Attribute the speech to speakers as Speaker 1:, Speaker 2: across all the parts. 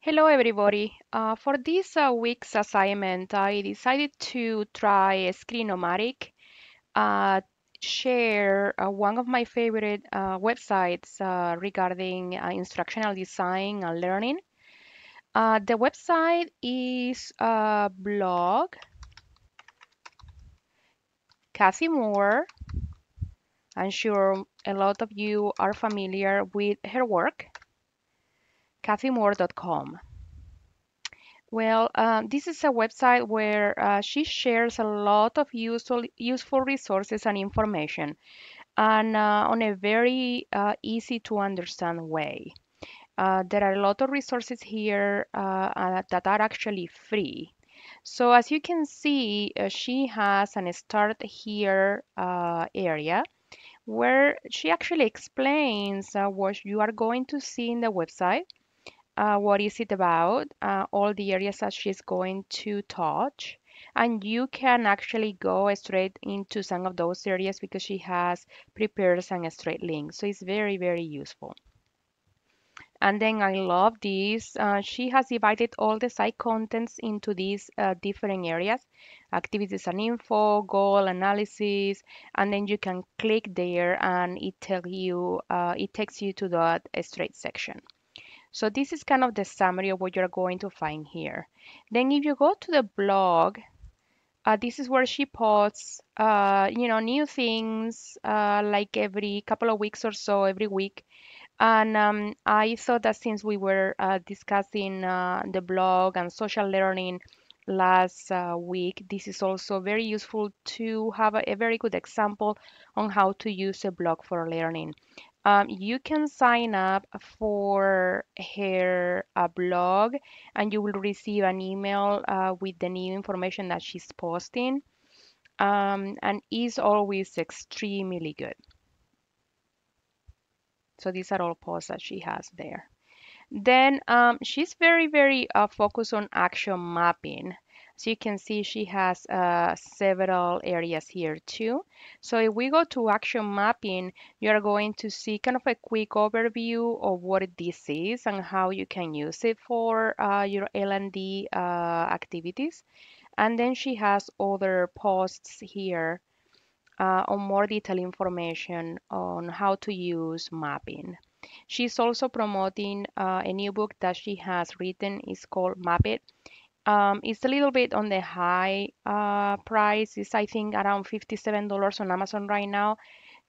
Speaker 1: Hello, everybody. For this week's assignment, I decided to try Screenomatic, uh, share one of my favorite websites regarding instructional design and learning. The website is blog Cathy Moore. I'm sure a lot of you are familiar with her work, cathymoore.com. Well, this is a website where she shares a lot of useful resources and information, and on a very easy to understand way. There are a lot of resources here that are actually free. So as you can see, she has an start here area where she actually explains what you are going to see in the website, what is it about, all the areas that she's going to touch. And you can actually go straight into some of those areas because she has prepared some straight links. So it's very, very useful. And then I love this. She has divided all the site contents into these different areas, activities and info, goal analysis, and then you can click there and it takes you to the straight section. So this is kind of the summary of what you're going to find here. Then if you go to the blog, this is where she posts, new things like every couple of weeks or so, every week. And I thought that since we were discussing the blog and social learning last week, this is also very useful to have a very good example on how to use a blog for learning. You can sign up for her blog and you will receive an email with the new information that she's posting. And is always extremely good. So these are all posts that she has there. Then she's very, very focused on action mapping. So you can see she has several areas here too. So if we go to action mapping, you are going to see kind of a quick overview of what this is and how you can use it for your L&D activities. And then she has other posts here on more detailed information on how to use mapping. She's also promoting a new book that she has written. It's called Map It. It's a little bit on the high price. It's I think around $57 on Amazon right now,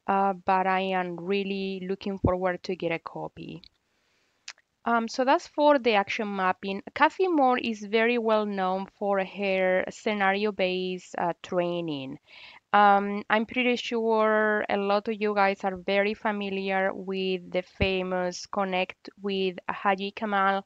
Speaker 1: but I am really looking forward to get a copy. So that's for the action mapping. Cathy Moore is very well known for her scenario-based training. I'm pretty sure a lot of you guys are very familiar with the famous Connect with Haji Kamal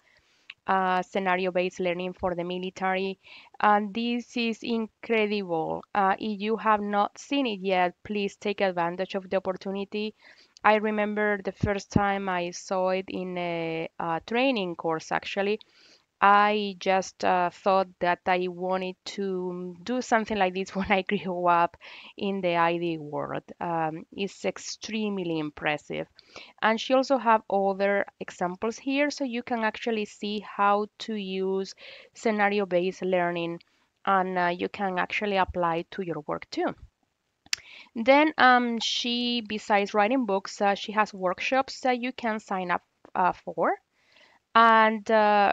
Speaker 1: scenario-based learning for the military. And this is incredible. If you have not seen it yet, please take advantage of the opportunity. I remember the first time I saw it in a training course, actually. I just thought that I wanted to do something like this when I grew up in the ID world. It's extremely impressive. And she also have other examples here, so you can actually see how to use scenario-based learning, and you can actually apply to your work too. Then she, besides writing books, she has workshops that you can sign up for. And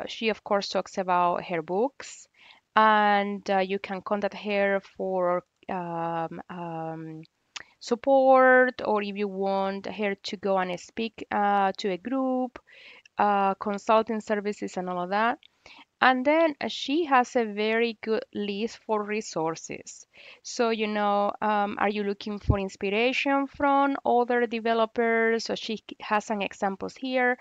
Speaker 1: she, of course, talks about her books, and you can contact her for support, or if you want her to go and speak to a group, consulting services, and all of that. And then she has a very good list for resources. So, are you looking for inspiration from other developers? So she has some examples here.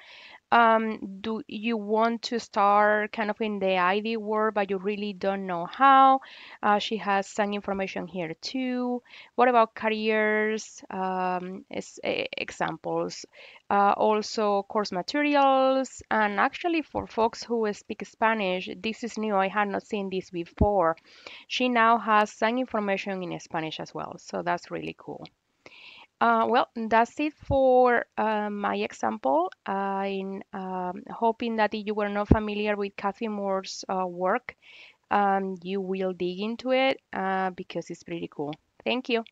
Speaker 1: Do you want to start kind of in the ID world, but you really don't know how? She has some information here too. What about careers? Examples. Also, course materials. And actually, for folks who speak Spanish, this is new. I had not seen this before. She now has some information in Spanish as well. So that's really cool. Well, that's it for my example. I'm hoping that if you were not familiar with Cathy Moore's work, you will dig into it because it's pretty cool. Thank you.